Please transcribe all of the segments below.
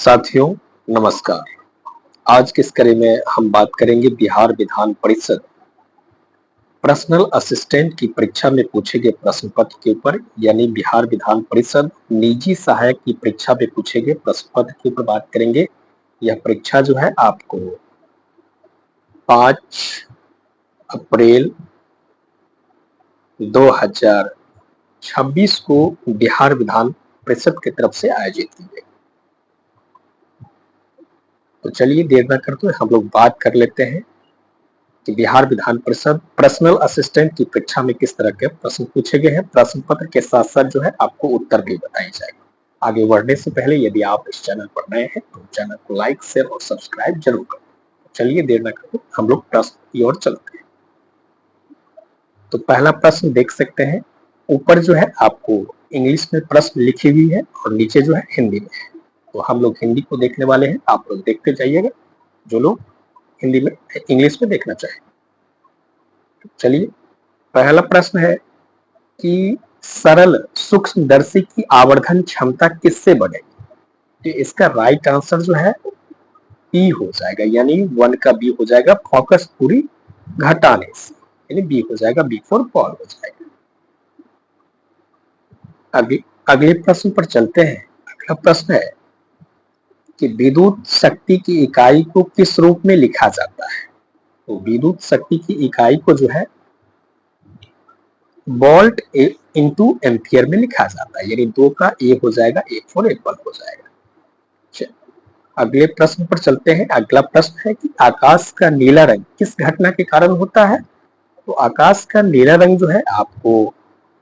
साथियों नमस्कार। आज के इस कड़ी में हम बात करेंगे बिहार विधान परिषद पर्सनल असिस्टेंट की परीक्षा में पूछे गए प्रश्न पत्र के ऊपर, यानी बिहार विधान परिषद निजी सहायक की परीक्षा में पूछे गए प्रश्न पत्र के ऊपर बात करेंगे। यह परीक्षा जो है आपको 5 अप्रैल 2026 को बिहार विधान परिषद की तरफ से आयोजित की गई। तो चलिए देर न करते हुए हम लोग बात कर लेते हैं कि बिहार विधान परिषद पर्सनल असिस्टेंट की परीक्षा में किस तरह के प्रश्न पूछे गए हैं। प्रश्न पत्र के साथ साथ जो है आपको उत्तर भी बताई जाएगा। आगे बढ़ने से पहले यदि आप इस चैनल पर नए हैं तो चैनल को लाइक शेयर और सब्सक्राइब जरूर करें। चलिए देर न करते हम लोग प्रश्न की ओर चलते हैं। तो पहला प्रश्न देख सकते हैं, ऊपर जो है आपको इंग्लिश में प्रश्न लिखी हुई है और नीचे जो है हिंदी में है। तो हम लोग हिंदी को देखने वाले हैं, आप लोग देखते जाइएगा जो लोग हिंदी में इंग्लिश में देखना चाहें। चलिए पहला प्रश्न है कि सरल सूक्ष्मदर्शी की आवर्धन क्षमता किससे बढ़ेगी। तो इसका राइट आंसर जो है बी हो जाएगा, यानी 1 का बी हो जाएगा, फोकस पूरी घटाने से, यानी बी हो जाएगा, बी फॉर बॉल हो जाएगा। अगले प्रश्न पर चलते हैं। अगला प्रश्न है कि विद्युत शक्ति की इकाई को किस रूप में लिखा जाता है। तो विद्युत शक्ति की इकाई को जो है वोल्ट इंटू एम्पियर में लिखा जाता है, यानी 2 का ए हो जाएगा, ए फॉर एप्पल हो जाएगा। अगले प्रश्न पर चलते हैं। अगला प्रश्न है कि आकाश का नीला रंग किस घटना के कारण होता है। तो आकाश का नीला रंग जो है आपको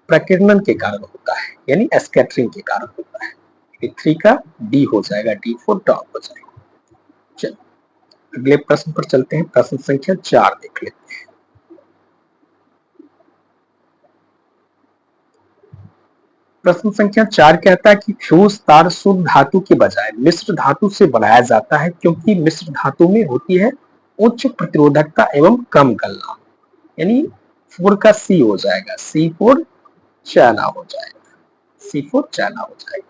प्रकीर्णन के कारण होता है, यानी स्कैटरिंग के कारण होता है। 3 का डी हो जाएगा, डी फॉर डॉग हो जाएगा। चलिए अगले प्रश्न पर चलते हैं। प्रश्न संख्या 4 देख लेते हैं। प्रश्न संख्या 4 कहता है कि फ्यूज तार शुद्ध धातु के बजाय मिश्र धातु से बनाया जाता है क्योंकि मिश्र धातु में होती है उच्च प्रतिरोधकता एवं कम गलना, यानी 4 का सी हो जाएगा, सी फॉर चाइना हो जाएगा, सी फॉर चाइना हो जाएगा।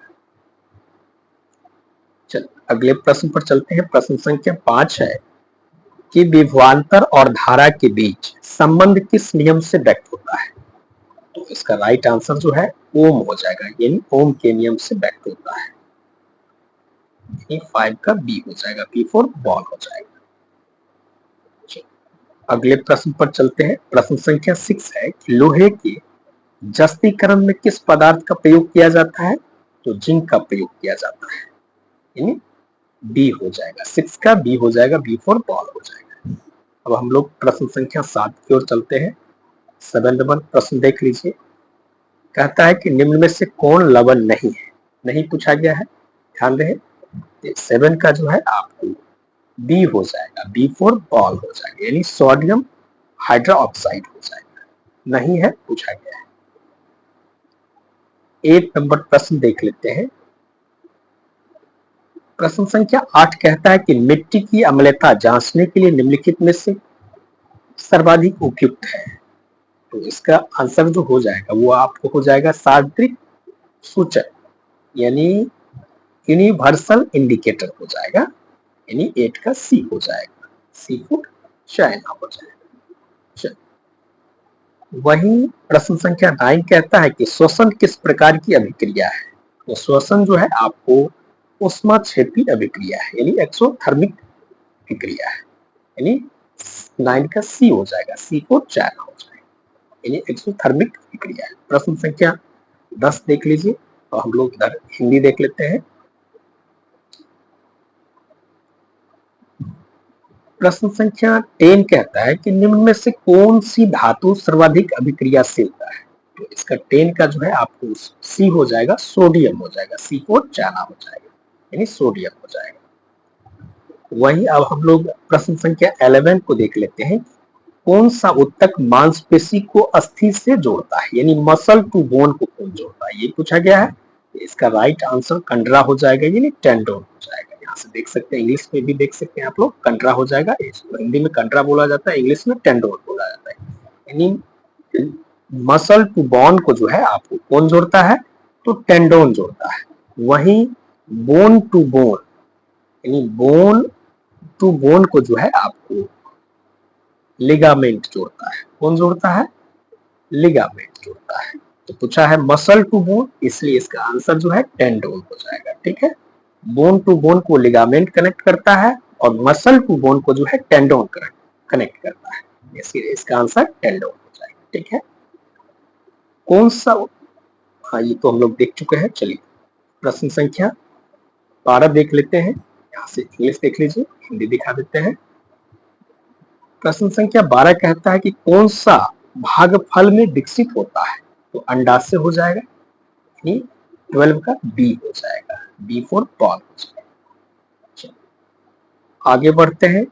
चल अगले प्रश्न पर चलते हैं। प्रश्न संख्या 5 है कि विभवांतर और धारा के बीच संबंध किस नियम से व्यक्त होता है। तो इसका राइट आंसर जो है ओम हो जाएगा, यानी ओम के नियम से व्यक्त होता है, यानी 5 का बी हो जाएगा, बी फॉर बॉल हो जाएगा। अगले प्रश्न पर चलते हैं। प्रश्न संख्या 6 है कि लोहे के जस्तीकरण में किस पदार्थ का प्रयोग किया जाता है। तो जिंक का प्रयोग किया जाता है, यानी बी हो जाएगा, 6 का बी हो जाएगा, बी फॉर बॉल हो जाएगा। अब हम लोग प्रश्न संख्या 7 की ओर चलते हैं। 7 नंबर प्रश्न देख लीजिए। कहता है कि निम्न में से कौन लवण नहीं है, नहीं पूछा गया है, ध्यान रहे। 7 का जो है आपको बी हो जाएगा, बी फॉर बॉल हो जाएगा, यानी सोडियम हाइड्रोक्साइड हो जाएगा, नहीं है पूछा गया है। 8 नंबर प्रश्न देख लेते हैं। प्रश्न संख्या 8 कहता है कि मिट्टी की अम्लता जांचने के लिए निम्नलिखित में से सर्वाधिक उपयुक्त है। तो इसका आंसर जो हो जाएगा वो आपको हो जाएगा सार्वत्रिक सूचक, यानी यूनिवर्सल इंडिकेटर हो जाएगा, यानी 8 का सी हो जाएगा, सी फॉर चाइना हो जाएगा। वही प्रश्न संख्या 9 कहता है कि श्वसन किस प्रकार की अभिक्रिया है। तो श्वसन जो है आपको उष्मा क्षेपी अभिक्रिया है, यानी एक्सोथर्मिक अभिक्रिया है, यानी 9 का सी हो जाएगा, सी फॉर चाइना हो जाएगा, यानी एक्सोथर्मिक अभिक्रिया है। प्रश्न संख्या 10 देख लीजिए और हम लोग इधर हिंदी देख लेते हैं। प्रश्न संख्या 10 कहता है कि निम्न में से कौन सी धातु सर्वाधिक अभिक्रियाशीलता है। तो इसका 10 का जो है आपको सी हो जाएगा, सोडियम हो जाएगा, सी फॉर चाइना हो जाएगा, यानी सोडियम हो जाएगा। वही अब हम लोग प्रश्न संख्या 11 को देख लेते हैं। कौन सा उत्तक मांसपेशी को अस्थि से जोड़ता है, यानी मसल टू बोन को कौन जोड़ता है, ये पूछा गया है। इसका राइट आंसर कंडरा हो जाएगा, यानी टेंडोन हो जाएगा। यहाँ से देख सकते हैं, इंग्लिश में भी देख सकते हैं आप लोग, कंडरा हो जाएगा। इसको हिंदी में कंडरा बोला जाता है, इंग्लिश में टेंडोन बोला जाता है, यानी मसल टू बोन को जो है आपको कौन जोड़ता है, तो टेंडोन जोड़ता है। वहीं बोन टू बोन यानी बोन टू बोन को जो है आपको लिगामेंट जोड़ता है। कौन जोड़ता है? लिगामेंट जोड़ता है। तो पूछा है मसल टू बोन, इसलिए इसका आंसर जो है टेंडोन हो जाएगा। ठीक है, बोन टू बोन को लिगामेंट कनेक्ट करता है और मसल टू बोन को जो है टेंडोन कनेक्ट करता है, इसलिए इसका आंसर टेंडोन हो जाएगा। ठीक है, कौन सा, हाँ ये तो हम लोग देख चुके हैं। चलिए प्रश्न संख्या 12 देख लेते हैं। यहाँ से इंग्लिश देख लीजिए, हिंदी दिखा देते हैं। प्रश्न संख्या 12 कहता है कि कौन सा भागफल में विकसित होता है? तो अंडाशय हो जाएगा, 12 का बी हो जाएगा, बी फॉर बॉल हो जाएगा। आगे बढ़ते हैं।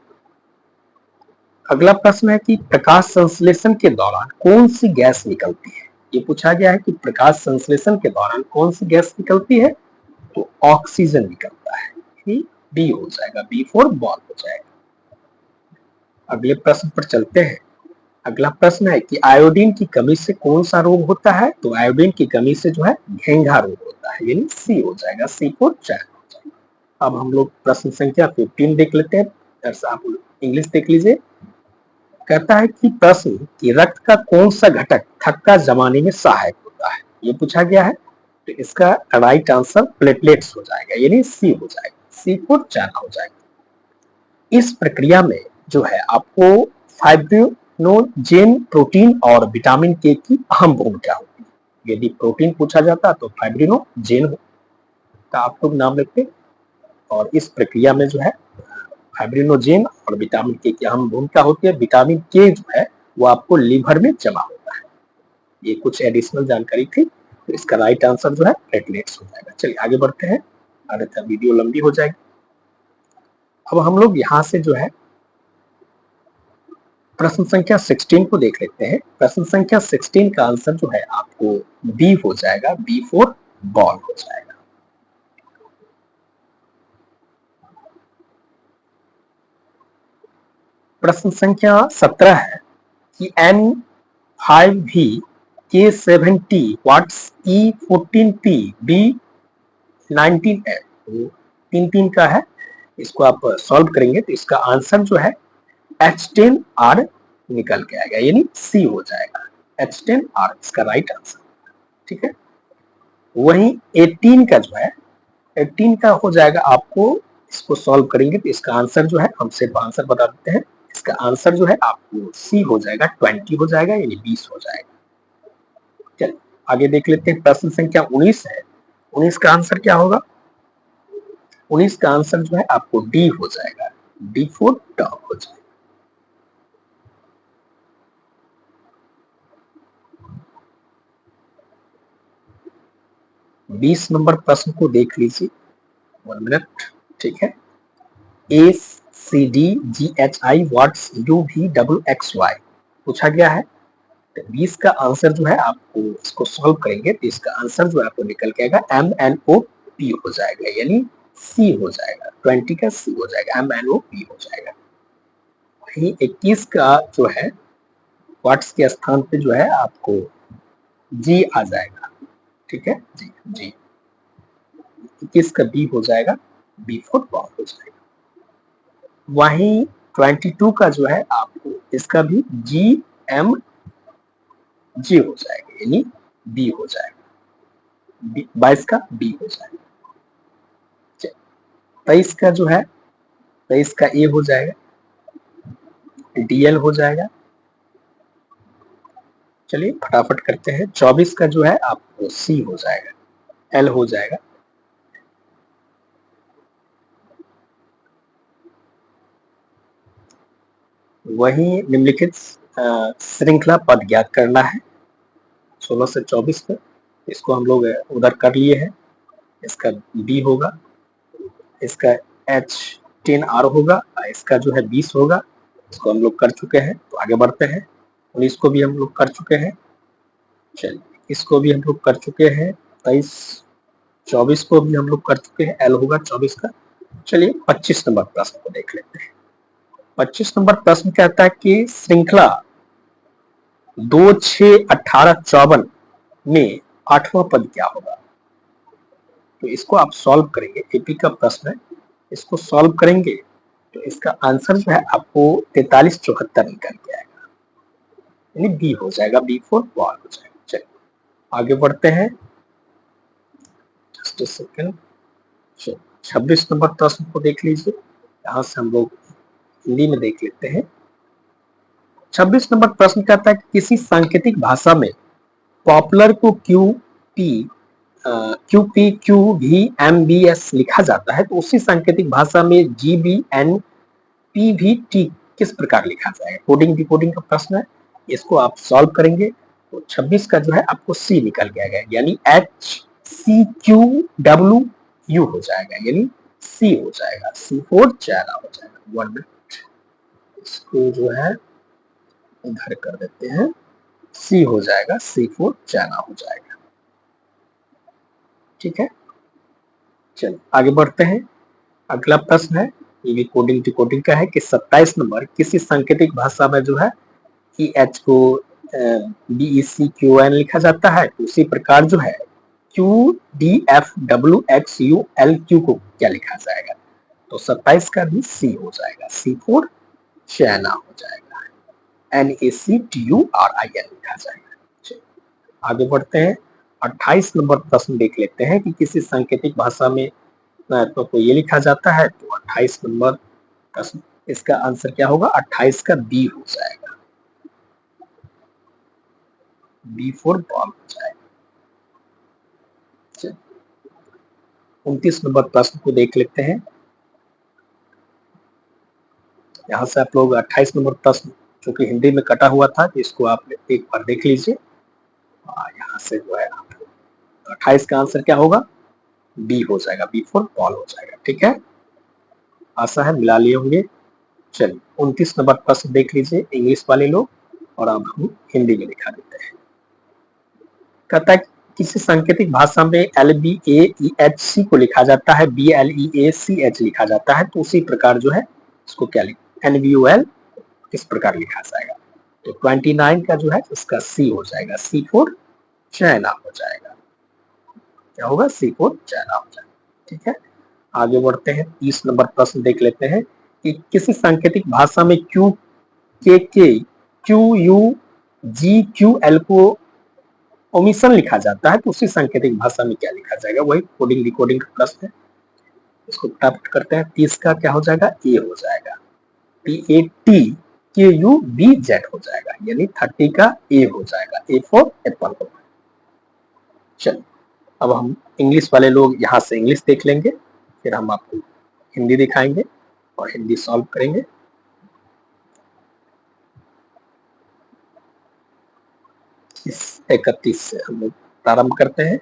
अगला प्रश्न है कि प्रकाश संश्लेषण के दौरान कौन सी गैस निकलती है? ये पूछा गया है कि प्रकाश संश्लेषण के दौरान कौन सी गैस निकलती है? तो ऑक्सीजन निकलता है, बी हो जाएगा, बी फॉर बॉल हो जाएगा। अगले प्रश्न पर चलते हैं। अगला प्रश्न है कि आयोडीन की कमी से कौन सा रोग होता है? तो आयोडीन की कमी से जो है घेंघा रोग होता है, यानी सी हो जाएगा, सी फॉर चैन हो जाएगा। अब हम लोग प्रश्न संख्या 15 देख लेते हैं। आप इंग्लिश देख लीजिए। कहता है कि प्रश्न कि रक्त का कौन सा घटक थक्का जमाने में सहायक होता है? ये पूछा गया है। तो इसका राइट आंसर प्लेटलेट्स हो जाएगा, यानी सी हो जाएगा, सी फॉर चैन हो जाएगा। इस प्रक्रिया में जो है आपको फाइब्रिनोजेन प्रोटीन और विटामिन के की अहम भूमिका होती है। यदि प्रोटीन पूछा जाता तो फाइब्रिनोजेन का आप लोग नाम लिखते, और इस प्रक्रिया में जो है फाइब्रिनोजेन और विटामिन के की अहम भूमिका होती है। विटामिन के जो है वो आपको लीवर में जमा होता है। ये कुछ एडिशनल जानकारी थी, तो इसका राइट आंसर जो है प्लेटलेट्स हो जाएगा। चलिए आगे बढ़ते हैं, अन्यथा वीडियो लंबी हो जाएगी। अब हम लोग यहाँ से जो है प्रश्न संख्या 16 को देख लेते हैं। प्रश्न संख्या 16 का आंसर जो है आपको बी हो जाएगा, बी फॉर बॉल हो जाएगा। प्रश्न संख्या 17 है कि N5V K70 watts E14P B19F, तो 3 का है। इसको आप सॉल्व करेंगे तो इसका आंसर जो है H10R निकल के आएगा, यानी सी हो जाएगा, H10R इसका राइट आंसर। ठीक है, वही 18 का जो है 18 का हो जाएगा आपको, इसको सॉल्व करेंगे तो इसका आंसर जो है, हम सिर्फ आंसर बता देते हैं, इसका आंसर जो है आपको सी हो जाएगा, 20 हो जाएगा, यानी 20 हो जाएगा। चलिए आगे देख लेते हैं। प्रश्न संख्या 19 है। 19 का आंसर क्या होगा? 19 का आंसर जो है आपको डी हो जाएगा, डी फॉर डॉग हो जाएगा। बीस नंबर प्रश्न को देख लीजिए, 1 मिनट। ठीक है, ACDGHI व्हाट्स UVXXY पूछा गया है। तो 20 का आंसर जो है आपको, इसको सॉल्व करेंगे तो इसका आंसर जो है आपको निकल के आएगा MNOP हो जाएगा, यानी सी हो जाएगा, 20 का सी हो जाएगा, MNOP हो जाएगा। वही 21 का जो है व्हाट्स के स्थान पे जो है आपको जी आ जाएगा। ठीक है, जी जी, 21 का बी हो जाएगा, बी फॉर बॉल हो जाएगा। वहीं 22 का जो है आपको इसका भी GM जी हो जाएगा, यानी बी हो जाएगा, 22 का बी हो जाएगा। 23 का जो है 23 का ए हो जाएगा, DL हो जाएगा। चलिए फटाफट करते हैं। 24 का जो है आपको सी हो जाएगा, एल हो जाएगा। वही निम्नलिखित श्रृंखला पद ज्ञात करना है 16 से 24 पे, इसको हम लोग उधर कर लिए हैं। इसका बी होगा, इसका H10R होगा, इसका जो है 20 होगा, इसको हम लोग कर चुके हैं। तो आगे बढ़ते हैं। 19 को भी हम लोग कर चुके हैं, चलिए इसको भी हम लोग कर चुके हैं। 23 24 को भी हम लोग कर चुके हैं, एल होगा 24 का। चलिए 25 नंबर प्रश्न को देख लेते हैं। 25 नंबर प्रश्न कहता है कि श्रृंखला 2 6 18 54 में 8वां पद क्या होगा? तो इसको आप सॉल्व करेंगे, एपी का प्रश्न है। इसको सॉल्व करेंगे तो इसका आंसर जो है आपको 4374 निकल के आएगा, यानी बी हो जाएगा, बी फॉर बॉल हो जाएगा। चलिए आगे बढ़ते हैं, जस्ट सेकंड। 26 नंबर प्रश्न को देख लीजिए, यहाँ से हम लोग हिंदी में देख लेते हैं। 26 नंबर प्रश्न कहता है कि किसी सांकेतिक भाषा में पॉपुलर को QPQVMBS लिखा जाता है तो उसी सांकेतिक भाषा में GBNPVT किस प्रकार लिखा जाएगा। कोडिंग डिकोडिंग का प्रश्न है, इसको आप सॉल्व करेंगे तो 26 का जो है आपको सी निकल गया, यानी HCQWU हो जाएगा, यानी सी हो जाएगा, C4 चाइना हो जाएगा। 1 मिनट, इसको जो है इधर कर देते हैं, सी हो जाएगा, C4 चाइना हो जाएगा। ठीक है, चलिए आगे बढ़ते हैं। अगला प्रश्न है, ये भी कोडिंग डिकोडिंग का है कि 27 नंबर किसी सांकेतिक भाषा में जो है EH को BECQN लिखा जाता है तो उसी प्रकार जो है QDFWXULQ को क्या लिखा जाएगा। तो 27 का भी सी हो जाएगा, C4 चाइना हो जाएगा, NACTURIN लिखा जाएगा। आगे बढ़ते हैं, 28 नंबर प्रश्न देख लेते हैं कि किसी सांकेतिक भाषा में तो ये लिखा जाता है तो 28 नंबर प्रश्न, इसका आंसर क्या होगा, 28 का बी हो जाएगा, बी फॉर बॉल हो जाएगा। 29 नंबर प्रश्न को देख लेते हैं, यहाँ से आप लोग 28 नंबर प्रश्न जो कि हिंदी में कटा हुआ था, इसको आप एक बार देख लीजिए। यहाँ से जो है 28 का आंसर क्या होगा, बी हो जाएगा, बी फॉर बॉल हो जाएगा। ठीक है, आशा है मिला लिए होंगे। चलिए 29 नंबर प्रश्न देख लीजिए इंग्लिश वाले लोग, और अब हम हिंदी में दिखा देते हैं। कहता है किसी सांकेतिक भाषा में LBAEHC को लिखा जाता है BLEACH लिखा जाता है तो उसी प्रकार जो है इसको क्या लिखा, NVOL किस प्रकार लिखा जाएगा। तो 29 का जो है इसका सी हो जाएगा, C4 चाइना हो जाएगा। क्या होगा, C4 चाइना हो जाएगा। ठीक है, आगे बढ़ते हैं, 30 नंबर प्रश्न देख लेते हैं कि किसी सांकेतिक भाषा में QKKQUGQL को ओमिशन लिखा जाता है तो उसी सांकेतिक भाषा में क्या लिखा जाएगा। वही कोडिंग डिकोडिंग का प्रश्न है, इसको फटाफट करते हैं। 30 का क्या हो जाएगा, ए हो जाएगा, PATKUBZ हो जाएगा, यानी 30 का ए हो जाएगा, ए फॉर एप्पल हो। चलिए अब हम इंग्लिश वाले लोग यहाँ से इंग्लिश देख लेंगे, फिर हम आपको हिंदी दिखाएंगे और हिंदी सॉल्व करेंगे। इस 31 से हम लोग प्रारंभ करते हैं।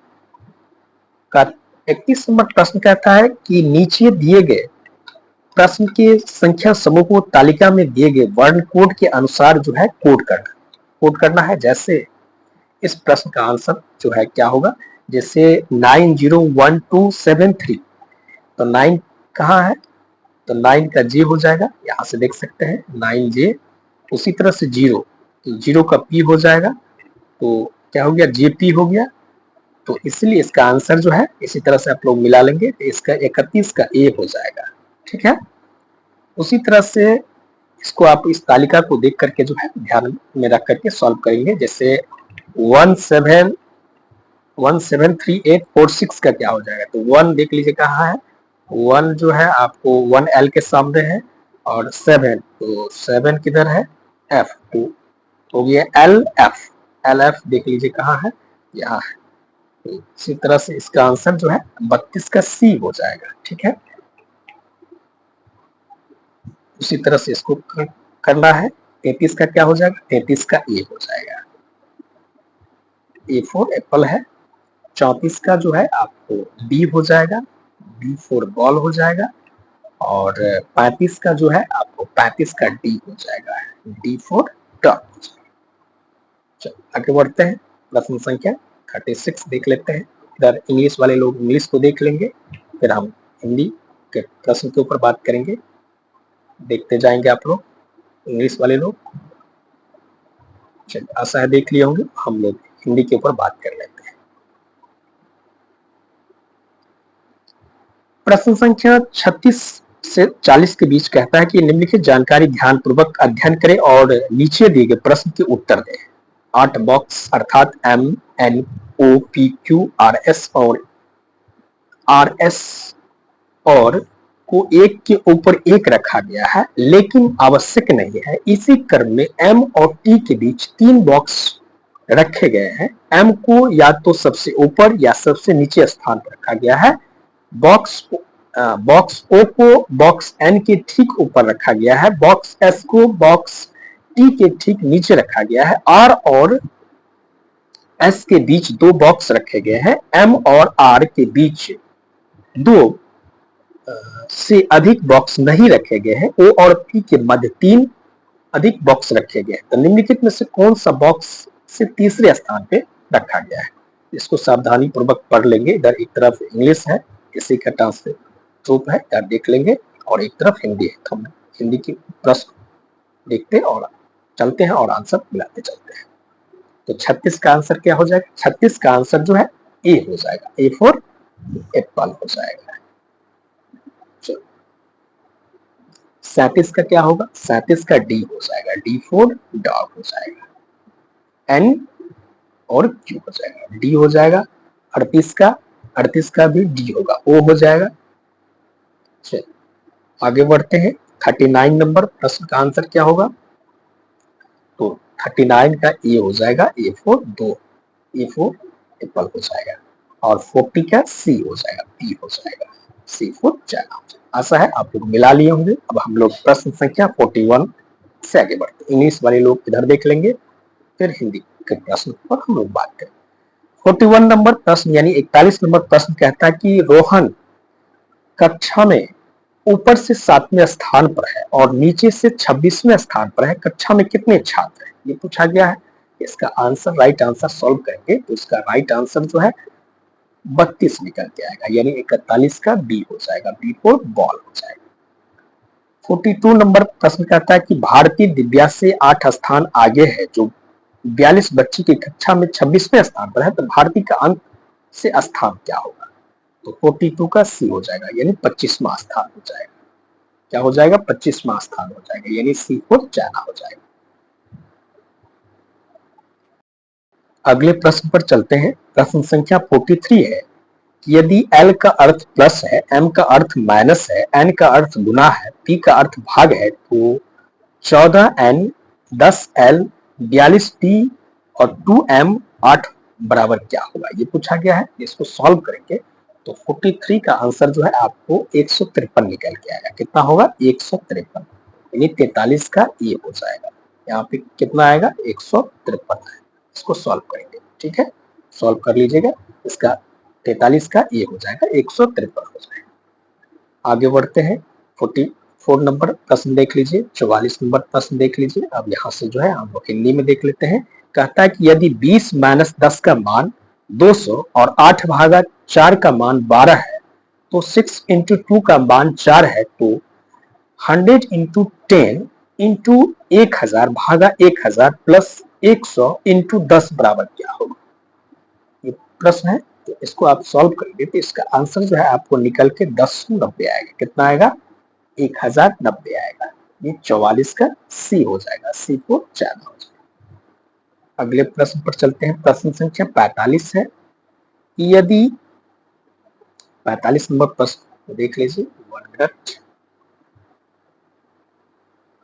31 नंबर प्रश्न कहता है कि नीचे दिए गए प्रश्न के संख्या समूह को तालिका में दिए गए वर्ण कोड के अनुसार जो है कोड करना है। जैसे इस प्रश्न का आंसर जो है क्या होगा, जैसे 901273 तो 9 कहाँ है, तो 9 का जे हो जाएगा, यहाँ से देख सकते हैं 9J। उसी तरह से 0 तो 0 का पी हो जाएगा, तो क्या हो गया, JP हो गया। तो इसलिए इसका आंसर जो है इसी तरह से आप लोग मिला लेंगे तो इसका 31 का ए हो जाएगा। ठीक है, उसी तरह से इसको आप इस तालिका को देख करके जो है ध्यान में रख करके सॉल्व करेंगे। जैसे 173846 का क्या हो जाएगा, तो 1 देख लीजिए कहाँ है, 1 जो है आपको 1L के सामने है, और 7 तो 7 किधर है, F तो हो गया LF देख लीजिए कहाँ है, यहाँ है। तो इसी तरह से इसका आंसर जो है 32 का सी हो जाएगा। ठीक है, उसी तरह से इसको करना है। 33 का क्या हो जाएगा, 33 का ए हो जाएगा, ए फॉर एप्पल है। 34 का जो है आपको बी हो जाएगा, बी फॉर बॉल हो जाएगा। और 35 का जो है आपको 35 का डी हो जाएगा, डी फॉर डॉग। चलो आगे बढ़ते हैं, प्रश्न संख्या 36 देख लेते हैं। इधर इंग्लिश वाले लोग इंग्लिश को देख लेंगे, फिर हम हिंदी के प्रश्न के ऊपर बात करेंगे। देखते जाएंगे आप लोग इंग्लिश वाले लोग। चलिए आशा है देख लिए होंगे, हम लोग हिंदी के ऊपर बात कर लेते हैं। प्रश्न संख्या 36 से 40 के बीच कहता है कि निम्नलिखित जानकारी ध्यानपूर्वक अध्ययन करें और नीचे दिए गए प्रश्न के उत्तर दें। 8 बॉक्स अर्थात M, N, O, P, Q, RS और RS और को एक के ऊपर एक रखा गया है, लेकिन आवश्यक नहीं है। इसी क्रम में M और T के बीच 3 बॉक्स रखे गए हैं। M को या तो सबसे ऊपर या सबसे नीचे स्थान पर रखा गया है। बॉक्स O को बॉक्स N के ठीक ऊपर रखा गया है। बॉक्स S को बॉक्स T के ठीक नीचे रखा गया है। R और S के बीच 2 बॉक्स रखे गए हैं। M और R के बीच 2 से अधिक बॉक्स नहीं रखे गए हैं। O और P के मध्य 3 अधिक बॉक्स रखे गए हैं। तो निम्नलिखित में से कौन सा बॉक्स से तीसरे स्थान पे रखा गया है? इसको सावधानी पूर्वक पढ़ लेंगे। इधर एक तरफ इंग्लिश है, इसी का ट्रांसलेट रूप है, इधर देख लेंगे, और एक तरफ हिंदी है। तो हम हिंदी की प्रश्न देखते और चलते हैं और आंसर मिलाते चलते हैं। तो 36 का आंसर क्या हो जाएगा? 36 का आंसर जो है ए हो जाएगा। ए फॉर एप्पल हो जाएगा। 37 का क्या होगा? 37 का डी हो जाएगा। डी फॉर डॉग हो जाएगा। एन और क्यू हो जाएगा। डी हो जाएगा। 38 का भी डी होगा। ओ हो जाएगा। चलिए आगे बढ़ते हैं। 39 नंबर प्रश्न का आंसर क्या होगा? तो 39 का ए हो जाएगा। ए फॉर दो, ए फॉर एप्पल हो जाएगा। और 40 का सी हो जाएगा। पी हो जाएगा। सी फॉर चाइना हो जाएगा। आशा है आप लोग मिला लिए होंगे। अब हम लोग प्रश्न संख्या 41 से आगे बढ़ते हैं। इंग्लिश वाले लोग इधर देख लेंगे, फिर हिंदी के प्रश्न पर हम लोग बात करें। 41 नंबर प्रश्न यानी 41 नंबर प्रश्न कहता है कि रोहन कक्षा में ऊपर से 7वें स्थान पर है और नीचे से 26वें स्थान पर है। कक्षा में कितने छात्र हैं? ये पूछा गया है। इसका आंसर, राइट आंसर सॉल्व करेंगे तो इसका राइट आंसर जो है 32 निकल के आएगा, यानी 41 का बी हो जाएगा। बी फॉर बॉल हो जाएगा। 42 नंबर प्रश्न कहता है कि भारतीय दिव्या से 8 स्थान आगे है, जो 42 बच्ची की कक्षा में 26वें स्थान पर है, तो भारतीय का अंक से स्थान क्या होगा? तो 42 का सी हो जाएगा, यानी 25वां स्थान हो जाएगा। क्या हो जाएगा? 25वां स्थान हो जाएगा, यानी सी फॉर चाइना हो जाएगा। अगले प्रश्न पर चलते हैं। प्रश्न संख्या 43 है कि यदि L का अर्थ प्लस है, M का अर्थ माइनस है, N का अर्थ गुना है, P का अर्थ भाग है, तो 14N 10L 42P और 2M 8 बराबर क्या होगा? ये पूछा गया है। इसको सॉल्व करेंगे तो 43 का आंसर जो है आपको 153 निकल के आएगा। कितना होगा? 153, यानी 43 का ये हो जाएगा। यहाँ पे कितना आएगा? 153। इसको सॉल्व करेंगे, ठीक है, सॉल्व कर लीजिएगा। इसका 43 का ये हो जाएगा, 153 हो जाएगा। आगे बढ़ते हैं। 44 नंबर प्रश्न देख लीजिए। 44 नंबर प्रश्न देख लीजिए। अब यहाँ से जो है हम लोग हिंदी में देख लेते हैं। कहता है कि यदि 20 माइनस 10 का मान 200 और 8 भागा 4 का मान 12 है, तो 6 इंटू 2 का मान 4 है, तो 100 इंटू 10 इंटू 1000 भागा 1000 प्लस 100 इंटू 10 बराबर क्या होगा? ये प्रश्न है। तो इसको आप सॉल्व करेंगे तो इसका आंसर जो है आपको निकल के 1090 आएगा। कितना आएगा? 1090 आएगा। ये 44 का सी हो जाएगा। सी को 4 हो जाएगा। अगले प्रश्न पर चलते हैं। प्रश्न संख्या 45 है कि यदि 45 नंबर प्रश्न देख लीजिए। 1 मिनट,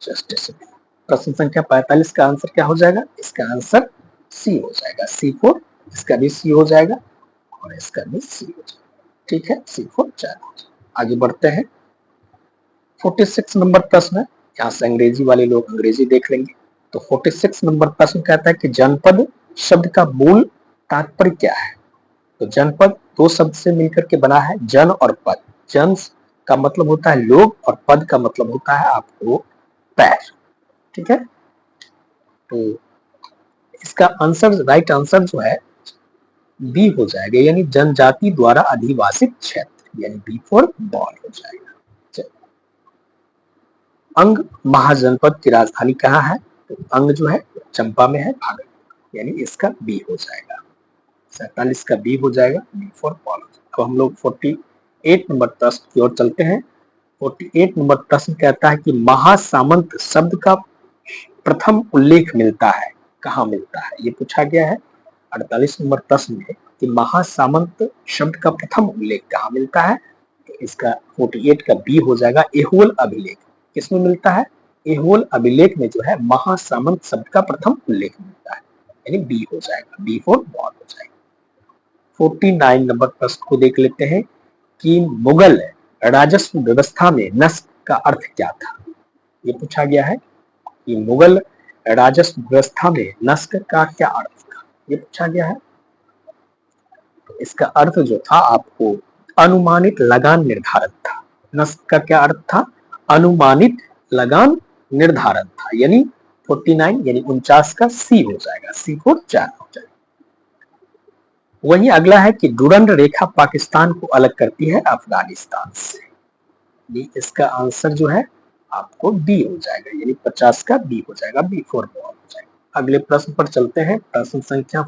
जस्ट a second। प्रश्न संख्या 45 का आंसर क्या हो जाएगा? इसका आंसर सी हो जाएगा। सी फोर, इसका भी सी हो जाएगा और इसका भी सी हो जाएगा। ठीक है, सी फोर 4 हो जाएगा। आगे बढ़ते हैं। 46 नंबर प्रश्न है। यहाँ से अंग्रेजी वाले लोग अंग्रेजी देख लेंगे। तो 46 नंबर प्रश्न कहता है कि जनपद शब्द का मूल तात्पर्य क्या है? तो जनपद 2 शब्द से मिलकर के बना है, जन और पद। जन का मतलब होता है लोग और पद का मतलब होता है आपको पैर। ठीक है, तो इसका आंसर, राइट आंसर जो है बी हो जाएगा, यानी जनजाति द्वारा अधिवासित क्षेत्र, यानी बी फॉर बॉल हो जाएगा। अंग महाजनपद की राजधानी कहाँ है? तो अंग जो है चंपा में है, भागलपुर, यानी इसका बी हो जाएगा। 47 का बी हो जाएगा, बी फॉर बॉल। अब हम लोग 48 48 नंबर प्रश्न की ओर चलते हैं। 48 नंबर प्रश्न कहता है कि महासामंत शब्द का प्रथम उल्लेख मिलता है, कहाँ मिलता है, ये पूछा गया है 48 नंबर प्रश्न में कि महासामंत शब्द का प्रथम उल्लेख कहाँ मिलता है। तो इसका 48 का बी हो जाएगा एहोल अभिलेख। किसमें मिलता है? एहोल अभिलेख में जो है महासामंत शब्द का प्रथम उल्लेख मिलता है, यानी बी हो जाएगा, बी फॉर बॉल हो जाएगा। 49 नंबर प्रश्न को देख लेते हैं कि मुगल राजस्व व्यवस्था में नस्क का अर्थ क्या था। ये पूछा गया है कि मुगल राजस्व व्यवस्था में नस्क का क्या अर्थ था, ये पूछा गया है। तो इसका अर्थ जो था आपको अनुमानित लगान निर्धारण था। नस्क का क्या अर्थ था? अनुमानित लगान निर्धारण था, यानी 49 यानी 49 का सी हो जाएगा, सी को 4 हो जाएगा। वही अगला है कि डुरंड रेखा पाकिस्तान को अलग करती है अफगानिस्तान से। इसका आंसर जो है आपको बी हो जाएगा, यानी 50 का बी हो जाएगा, बी फॉर बॉल हो जाएगा। अगले प्रश्न पर चलते हैं। प्रश्न संख्या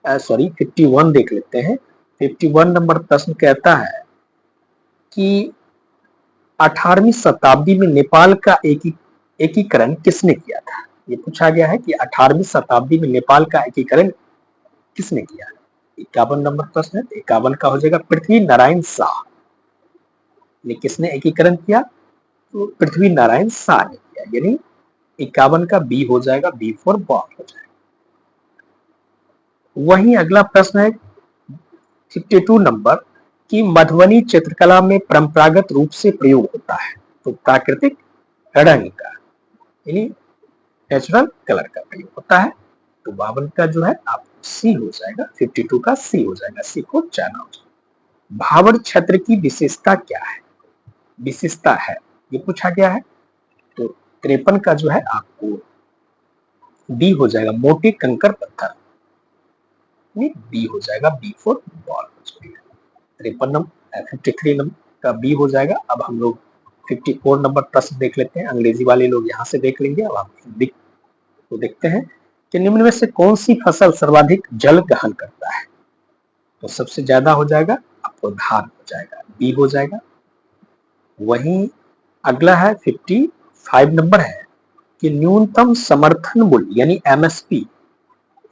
51 देख लेते हैं। 51 नंबर प्रश्न कहता है कि 18वीं शताब्दी में नेपाल का एकीकरण किसने किया था। ये पूछा गया है कि 18वीं शताब्दी में नेपाल का एकीकरण किसने किया। 51 नंबर प्रश्न है, 51 का हो जाएगा पृथ्वी नारायण शाह ने। किसने एकीकरण किया? तो पृथ्वी नारायण शाह ने किया, यानी 51 का बी हो जाएगा, बी फॉर बॉल हो जाएगा। वहीं अगला प्रश्न है 52 नंबर कि मधुबनी चित्रकला में परंपरागत रूप से प्रयोग होता है तो प्राकृतिक रंग का, यानी नेचुरल कलर का प्रयोग होता है। तो 52 का जो है आप सी हो जाएगा, 52 का सी हो जाएगा, सी को जाना हो जाएगा। भावर क्षेत्र की विशेषता क्या है, विशेषता है, ये पूछा गया है। तो 53 का जो है आपको बी हो जाएगा, मोटे कंकर पत्थर, बी हो जाएगा, बी फॉर बॉल हो जाएगा। 53 नंबर 53 नंबर का बी हो जाएगा। अब हम लोग 54 नंबर प्रश्न देख लेते हैं। अंग्रेजी वाले लोग यहाँ से देख लेंगे। अब हम हिंदी को देखते हैं कि निम्न में से कौन सी फसल सर्वाधिक जल ग्रहण करता है। तो सबसे ज्यादा हो जाएगा आपको धान हो जाएगा, बी हो जाएगा। वहीं अगला है 55 नंबर है कि न्यूनतम समर्थन मूल्य यानी एमएसपी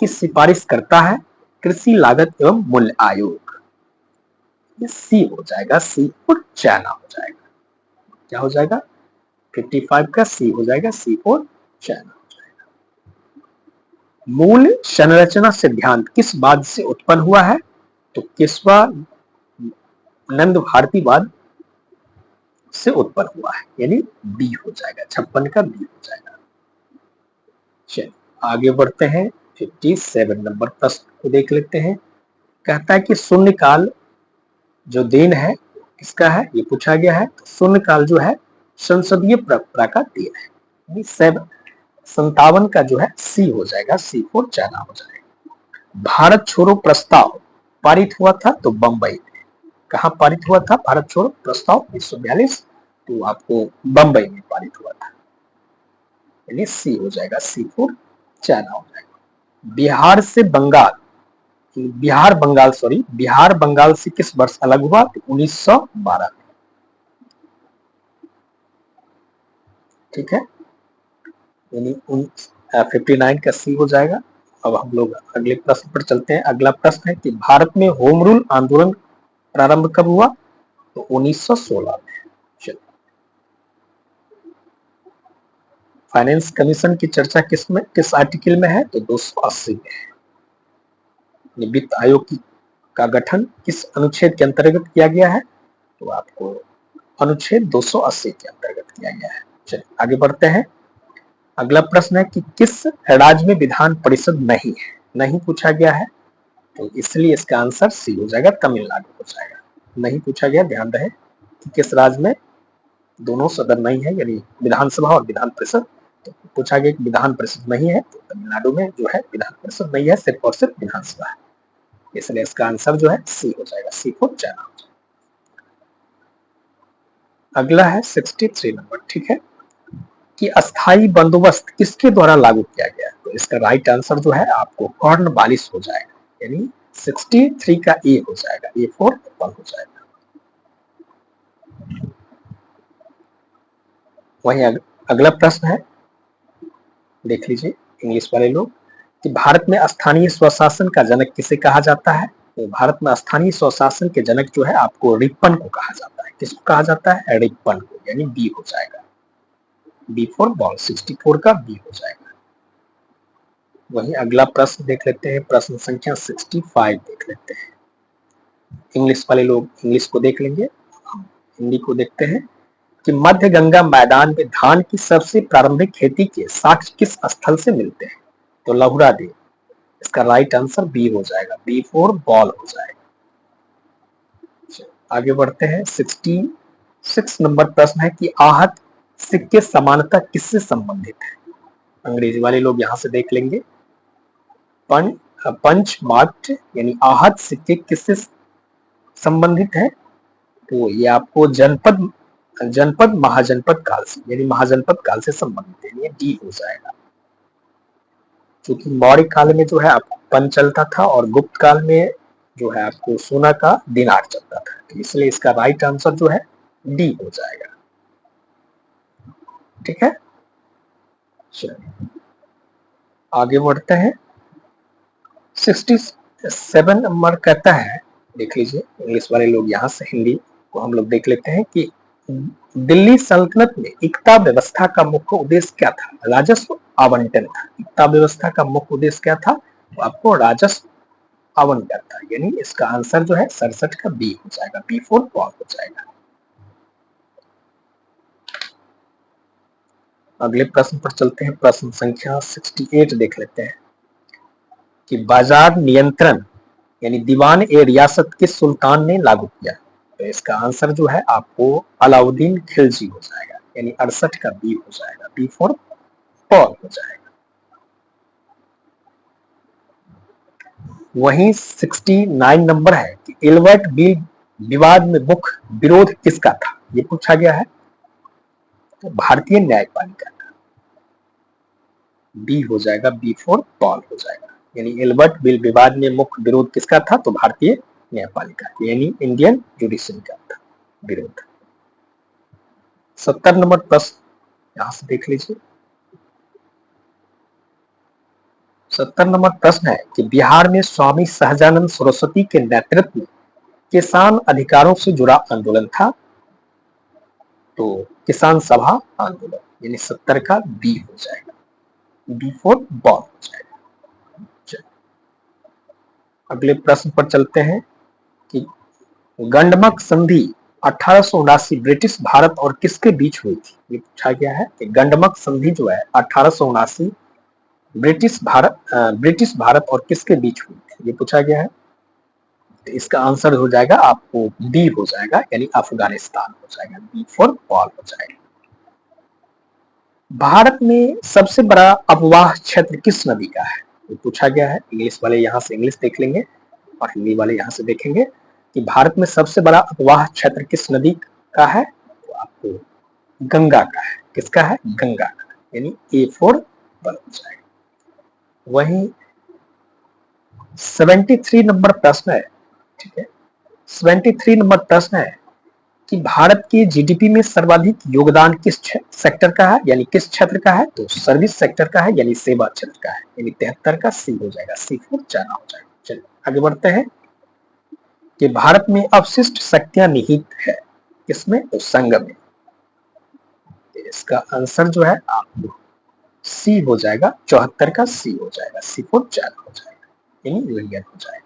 की सिफारिश करता है कृषि लागत एवं मूल्य आयोग। ये सी हो जाएगा, सी और चाइना हो जाएगा। क्या हो जाएगा? 55 का सी हो जाएगा, सी और चाइना हो जाएगा। मूल संरचना सिद्धांत किस वाद से उत्पन्न हुआ है। तो किसवा नंद भारतीवाद से उत्पन्न हुआ है, यानी बी हो जाएगा, 56 का बी हो जाएगा। चलिए आगे बढ़ते हैं। 57 नंबर प्रश्न को देख लेते हैं। कहता है कि शून्यकाल जो दिन है किसका है, ये पूछा गया है। तो शून्यकाल जो है संसदीय परंपरा का दिन है। 57 का जो है सी हो जाएगा, सी फॉर चाइना हो जाएगा। भारत छोड़ो प्रस्ताव पारित हुआ था तो बंबई में। कहाँ पारित हुआ था भारत छोड़ो प्रस्ताव? 1942। तो आपको बंबई में पारित हुआ था, यानी सी हो जाएगा, सी फॉर चाइना हो जाएगा। बिहार बंगाल से किस वर्ष अलग हुआ? तो 1912। ठीक है, यानी 59 का सी हो जाएगा। अब हम लोग अगले प्रश्न पर चलते हैं। अगला प्रश्न है कि भारत में होम रूल आंदोलन प्रारंभ कब हुआ? तो 1916 में। फाइनेंस कमीशन की चर्चा किस आर्टिकल में है? तो 280 में है। वित्त आयोग का गठन किस अनुच्छेद के अंतर्गत किया गया है? तो आपको अनुच्छेद 280 के अंतर्गत किया गया है। चलिए आगे बढ़ते हैं। अगला प्रश्न है कि किस राज्य में विधान परिषद नहीं है, नहीं पूछा गया है। तो इसलिए इसका आंसर सी हो जाएगा, तमिलनाडु हो जाएगा। नहीं पूछा गया, ध्यान रहे कि किस राज्य में दोनों सदन नहीं है, यानी विधानसभा और विधान परिषद। तो पूछा गया कि विधान परिषद नहीं है, तो तमिलनाडु में जो है विधान परिषद नहीं है, सिर्फ और सिर्फ विधानसभा है। इसलिए इसका आंसर जो है सी हो जाएगा, सी फॉर चाइना। अगला है 63 नंबर। ठीक है, कि अस्थाई बंदोबस्त किसके द्वारा लागू किया गया? तो इसका राइट आंसर जो है आपको कॉर्नवालिस हो जाएगा, यानी 63 का ए हो जाएगा, ए फॉर एप्पल हो जाएगा। वहीं अगला प्रश्न है, देख लीजिए इंग्लिश वाले लोग, कि भारत में स्थानीय स्वशासन का जनक किसे कहा जाता है? तो भारत में स्थानीय स्वशासन के जनक जो है आपको रिपन को कहा जाता है। किसको कहा जाता है? रिपन को, यानी बी हो जाएगा। बी फॉर बॉल, 64 का बी हो जाएगा। वहीं अगला प्रश्न देख लेते हैं, प्रश्न संख्या 65 देख लेते हैं। इंग्लिश वाले लोग इंग्लिश को देख लेंगे, हम हिंदी को देखते हैं कि मध्य गंगा मैदान में धान की सबसे प्रारंभिक खेती के साक्ष्य किस स्थल से मिलते हैं? तो लहुरा देव। इसका राइट आंसर बी हो जाएगा, बी फॉर बॉल हो जाएगा। आगे बढ़ते हैं, 66 नंबर प्रश्न है कि आहत सिक्के समानता किससे संबंधित है? अंग्रेजी वाले लोग यहां से देख लेंगे, पंच मार्क्ड यानी आहत सिक्के किससे संबंधित है? तो ये आपको जनपद महाजनपद काल से, यानी महाजनपद काल से संबंधित है, ये डी हो जाएगा। क्योंकि मौर्य काल में जो है आपको पन चलता था और गुप्त काल में जो है आपको सोना का दिनार चलता था, तो इसलिए इसका राइट आंसर जो है डी हो जाएगा। ठीक है, चलिए आगे बढ़ते हैं। 67 नंबर कहता है, देख लीजिए इंग्लिश वाले लोग, यहां से हिंदी को हम लोग देख लेते हैं कि दिल्ली सल्तनत में इक्ता व्यवस्था का मुख्य उद्देश्य क्या था? राजस्व आवंटन था। इक्ता व्यवस्था का मुख्य उद्देश्य क्या था? तो आपको राजस्व आवंटन था, यानी इसका आंसर जो है 67 का बी हो जाएगा, बी फॉर बॉल हो जाएगा। अगले प्रश्न पर चलते हैं, प्रश्न संख्या 68 देख लेते हैं कि बाजार नियंत्रण यानी दीवान ए रियासत किस सुल्तान ने लागू किया? तो इसका आंसर जो है आपको अलाउद्दीन खिलजी हो जाएगा, यानी 68 का बी हो जाएगा, बी फॉर बॉल हो जाएगा। वहीं 69 नंबर है कि एल्बर्ट बिल विवाद में मुख्य विरोध किसका था? ये पूछा गया है। तो भारतीय न्यायपालिका का, बी हो जाएगा, बी फॉर बॉल हो जाएगा। यानी एल्बर्ट बिल विवाद में मुख्य विरोध किसका था? तो भारतीय न्यायपालिका, यानी इंडियन जुडिशरी का था विरोध। 70 नंबर प्रश्न यहां से देख लीजिए। 70 नंबर प्रश्न है कि बिहार में स्वामी सहजानंद सरस्वती के नेतृत्व में किसान अधिकारों से जुड़ा आंदोलन था। तो किसान सभा आंदोलन, यानी 70 का बी हो जाएगा, बी फॉर बॉल हो जाएगा। अगले प्रश्न पर चलते हैं कि गंडमक संधि 1879 ब्रिटिश भारत और किसके बीच हुई थी? ये पूछा गया है कि गंडमक संधि जो है 1879 ब्रिटिश भारत और किसके बीच हुई थी, ये पूछा गया है। तो इसका आंसर हो जाएगा आपको डी हो जाएगा, यानी अफगानिस्तान हो जाएगा, बी फॉर बॉल हो जाएगा। भारत में सबसे बड़ा अपवाह क्षेत्र किस नदी का है? ये पूछा गया है। इंग्लिश वाले यहां से इंग्लिश देख लेंगे और हिंदी वाले यहां से देखेंगे कि भारत में सबसे बड़ा अपवाह क्षेत्र किस नदी का है? तो आपको गंगा का है। किसका है? गंगा का, यानी ए फॉर बॉल हो जाएगा। वहीं 73 नंबर प्रश्न है, ठीक है, 73 नंबर प्रश्न है कि भारत के जीडीपी में सर्वाधिक योगदान किस सेक्टर का है, यानी किस क्षेत्र का है? तो सर्विस सेक्टर का है, यानी सेवा क्षेत्र का है, यानी 73 का सी हो जाएगा, सी फॉर चाइना हो जाएगा। चलिए आगे बढ़ते हैं कि भारत में अवशिष्ट शक्तियां निहित है किसमें? तो संघ में। इसका आंसर जो है आपको सी हो जाएगा, 74 का सी हो जाएगा, सी फॉर चाइना हो जाएगा, यानी यूनियन हो जाएगा।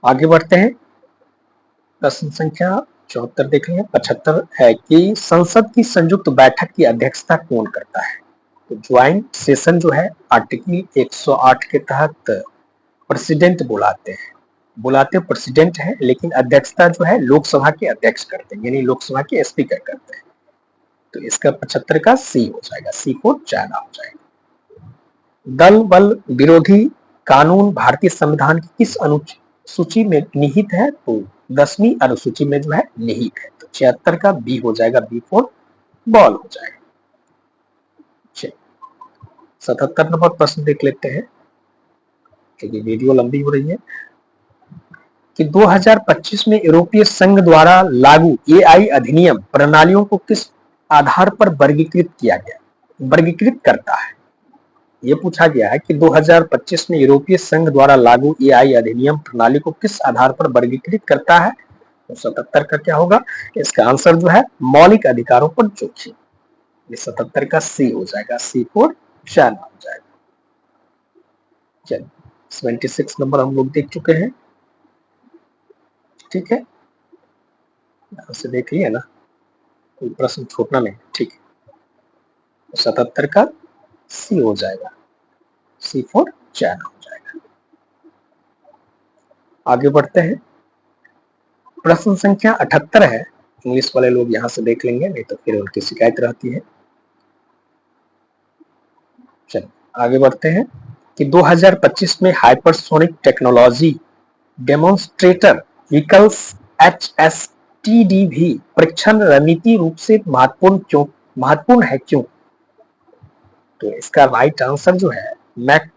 आगे बढ़ते हैं, प्रश्न संख्या 74 देख लें। 75 है कि संसद की संयुक्त बैठक की अध्यक्षता कौन करता है? तो ज्वाइंट सेशन जो है आर्टिकल 108 के तहत प्रेसिडेंट बुलाते प्रेसिडेंट है, लेकिन अध्यक्षता जो है लोकसभा के अध्यक्ष करते हैं, यानी लोकसभा के स्पीकर करते हैं। तो इसका 75 का सी हो जाएगा, सी फॉर चाइना हो जाएगा। दल बल विरोधी कानून भारतीय संविधान की किस अनुसूची में निहित है? तो 10वीं अनुसूची में जो है निहित है। तो 76 का बी हो जाएगा, बी फॉर बॉल हो जाएगा। 77 नंबर प्रश्न देख लेते हैं क्योंकि वीडियो लंबी हो रही है। कि 2025 में यूरोपीय संघ द्वारा लागू एआई अधिनियम प्रणालियों को किस आधार पर वर्गीकृत किया गया, वर्गीकृत करता है। ये पूछा गया है कि 2025 में यूरोपीय संघ द्वारा लागू एआई अधिनियम प्रणाली को किस आधार पर वर्गीकृत करता है। तो 77 का क्या होगा, इसका आंसर जो है मौलिक अधिकारों पर जोखिम। ये 77 का सी हो जाएगा, सी फोर चाइना हो जाएगा। चलिए 76 नंबर हम लोग देख चुके हैं, ठीक है, यहां से देख लिया ना, कोई प्रश्न छोड़ना नहीं, ठीक है। 77 का सी हो जाएगा, सी फोर चाइना हो जाएगा। आगे बढ़ते हैं, प्रश्न संख्या 78 है। इंग्लिश वाले लोग यहां से देख लेंगे, नहीं तो फिर उनकी शिकायत रहती है। चलिए आगे बढ़ते हैं कि 2025 में hypersonic technology demonstrator vehicles HSTDV परीक्षण रणनीति रूप से महत्वपूर्ण है क्यों। तो इसका राइट आंसर जो है मैक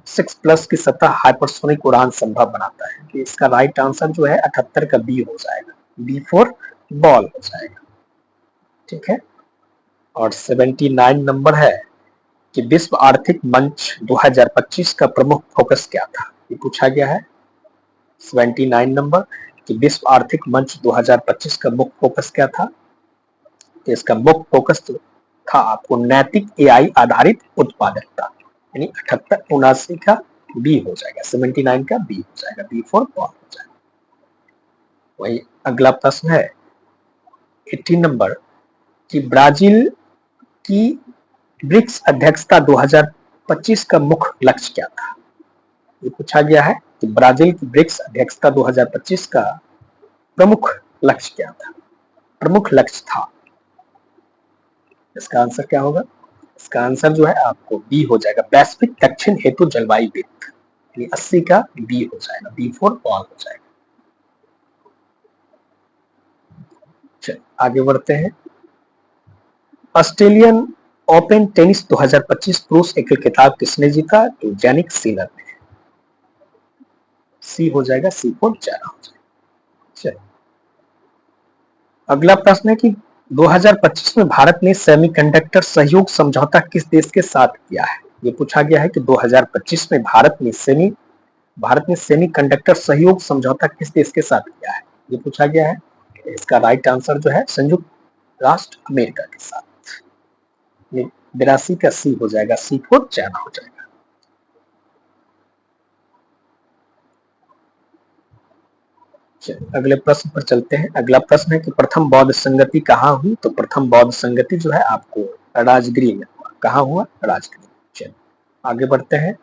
6+ की सतह हाइपरसोनिक उड़ान संभव बनाता है। कि इसका राइट आंसर जो है 78 का बी हो जाएगा, बी फॉर बॉल हो जाएगा, ठीक है। और 79 नंबर है कि विश्व आर्थिक मंच 2025 का प्रमुख फोकस क्या था। ये पूछा गया है 79 नंबर कि विश्व आर्थिक मंच 2025 का मुख्य फोकस क्या था। तो इसका मुख्य फोकस था आपको नैतिक एआई आधारित उत्पादकता, यानी 78 79 का बी हो जाएगा, 79 का बी हो जाएगा, बी फॉर बॉल हो जाएगा। वही अगला प्रश्न है 80 नंबर कि ब्राजील की ब्रिक्स अध्यक्षता 2025 का मुख्य लक्ष्य क्या था। ये पूछा गया है कि ब्राजील की ब्रिक्स अध्यक्षता 2025 का प्रमुख लक्ष्य क्या था, प्रमुख लक्ष्य था। इसका आंसर क्या होगा, इसका आंसर जो है आपको बी हो जाएगा, वैश्विक दक्षिण हेतु जलवायु वित्त, 80 का बी हो जाएगा, बी फॉर बॉल हो जाएगा। चलिए आगे बढ़ते हैं, ऑस्ट्रेलियन ओपन टेनिस 2025 पुरुष एकल खिताब किसने जीता। तो जैनिक सिनर ने, सी हो जाएगा, सी फॉर चाइना हो जाएगा। चलिए अगला प्रश्न है कि 2025 में भारत ने सेमीकंडक्टर सहयोग समझौता किस देश के साथ किया है। ये पूछा गया है कि 2025 में भारत ने सेमीकंडक्टर सहयोग समझौता किस देश के साथ किया है। ये पूछा गया है, इसका राइट आंसर जो है संयुक्त राष्ट्र अमेरिका के साथ, 82 का सी हो जाएगा, सी फॉर चाइना हो जाएगा। अगले प्रश्न पर चलते हैं। अगला प्रश्न है कि प्रथम बौद्ध संगति कहाँ हुई। तो प्रथम बौद्ध संगति जो है आपको राजगिरी में हुआ। कहाँ हुआ, राजगिरी। चलिए आगे बढ़ते हैं,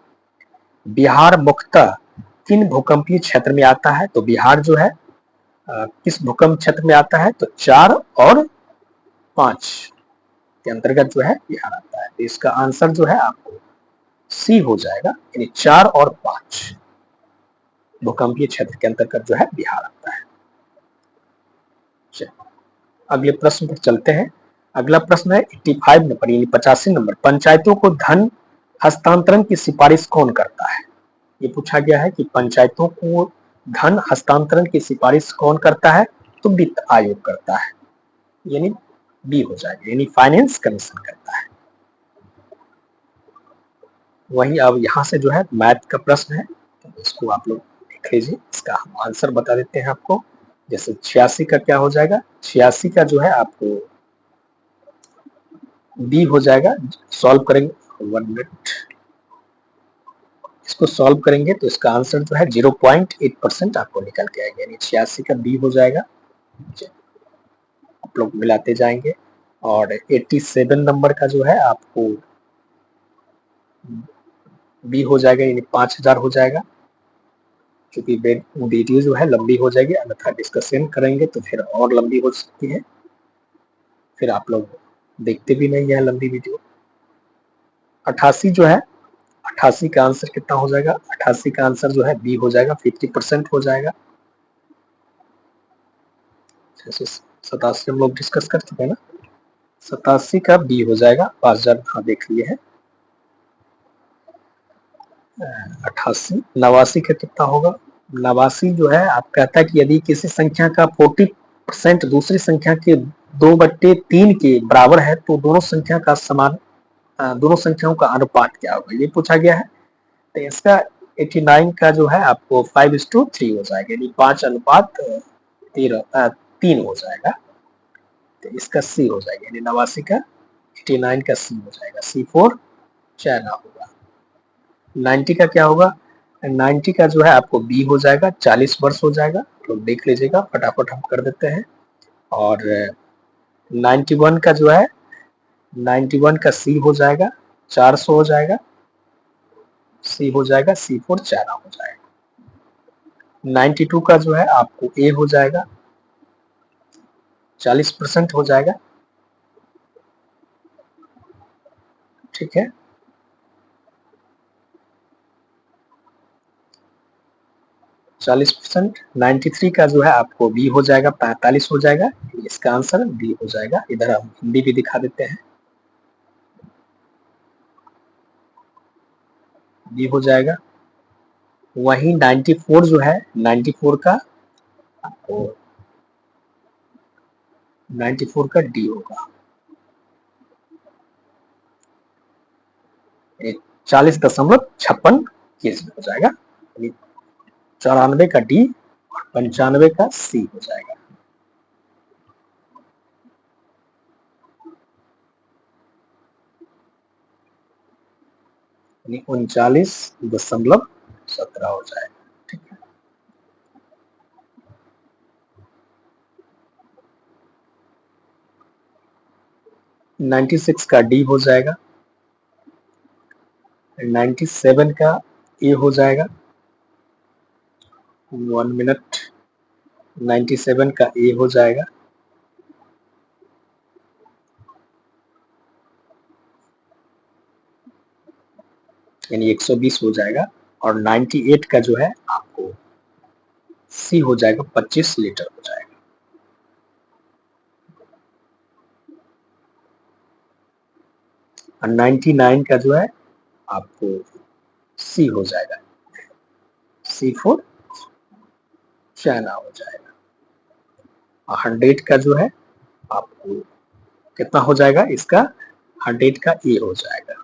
बिहार मुख्यतः किन भूकंपीय क्षेत्र में आता है। तो बिहार जो है किस भूकंप क्षेत्र में आता है। तो 4 और 5 के अंतर्गत जो है बिहार आता है। तो इसका आंसर जो है आपको सी हो जाएगा, यानी 4 और 5 भूकंपीय क्षेत्र के अंतर्गत जो है बिहार आता है। अगले प्रश्न पर चलते हैं। अगला प्रश्न है 85 नंबर, यानी 85 नंबर, पंचायतों को धन हस्तांतरण की सिफारिश कौन करता है। ये पूछा गया है कि पंचायतों को धन हस्तांतरण की सिफारिश कौन करता है। तो वित्त आयोग करता है, यानी बी हो जाएगा, यानी फाइनेंस कमीशन करता है। वही अब यहाँ से जो है मैथ का प्रश्न है, तो इसको आप लोग देख लीजिए। इसका हम आंसर बता देते हैं आपको। जैसे 86 का क्या हो जाएगा, 86 का जो है आपको बी हो जाएगा। सॉल्व करेंगे 1 मिनट, इसको सॉल्व करेंगे तो इसका आंसर जो है 0.8% आपको निकल के आएगा, यानी 86 का बी हो जाएगा। आप लोग मिलाते जाएंगे। और 87 नंबर का जो है आपको बी हो जाएगा, यानी 5000 हो जाएगा। क्योंकि वीडियो जो है लंबी हो जाएगी, अन्यथा डिस्कशन करेंगे तो फिर और लंबी हो सकती है, फिर आप लोग देखते भी नहीं है लंबी वीडियो। 88 जो है, 88 का आंसर कितना हो जाएगा। 88 का आंसर जो है बी हो जाएगा, 50% हो जाएगा। 87 हम लोग डिस्कस कर चुके हैं ना, 87 का बी हो जाएगा। 5000 हाँ देख लिए है। 88 89 का कितना होगा, नवासी जो है आप कहता है कि यदि किसी संख्या का 40% दूसरी संख्या के 2/3 के बराबर है तो दोनों संख्या का समान दोनों संख्याओं का अनुपात क्या होगा, ये पूछा गया है। तो इसका 89 का जो है आपको 5:3 हो जाएगा, यानी 5:3 हो जाएगा। तो इसका सी हो जाएगा, यानी 89 का 89 का सी हो जाएगा। C4 चाइना होगा। 90 का क्या होगा, 90 का जो है आपको बी हो जाएगा, 40 वर्ष हो जाएगा। तो देख लीजिएगा, फटाफट हम कर देते हैं। और 91 का जो है 91 का सी हो जाएगा, 400 हो जाएगा, सी हो जाएगा, C4 चाइना हो जाएगा। 92 का जो है आपको ए हो जाएगा, 40% हो जाएगा, ठीक है। 40%। 93 का जो है आपको बी हो जाएगा, 45 हो जाएगा। इसका आंसर बी हो जाएगा। इधर हम हिंदी भी दिखा देते हैं, बी हो जाएगा। वहीं 94 जो है 94 का आपको 94 का डी होगा। 40.56 केजी हो जाएगा। 94 का डी और 95 का सी हो जाएगा। यानी 39.17 हो जाएगा, ठीक है। नाइन्टी 96 का डी हो जाएगा, 97 का ए हो जाएगा। 1 मिनट। 97 का ए हो जाएगा, यानी 120 हो जाएगा। और 98 का जो है आपको सी हो जाएगा, 25 लीटर हो जाएगा। और 99 का जो है आपको सी हो जाएगा, C4 चाइना हो जाएगा। और 100 का जो है आपको कितना हो जाएगा, इसका 100 का ए हो जाएगा,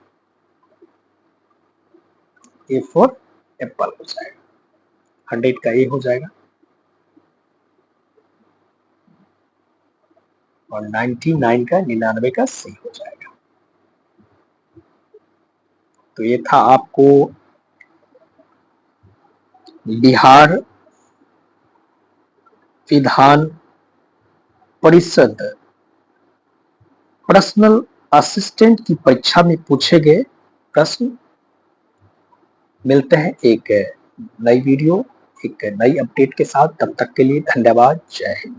A4 एप्पल हो जाएगा। 100 का ए हो जाएगा। और 99 का 99 का सी हो जाएगा। तो ये था आपको बिहार विधान परिषद पर्सनल असिस्टेंट की परीक्षा में पूछे गए प्रश्न। मिलते हैं एक नई वीडियो, एक नई अपडेट के साथ। तब तक के लिए धन्यवाद। जय हिंद।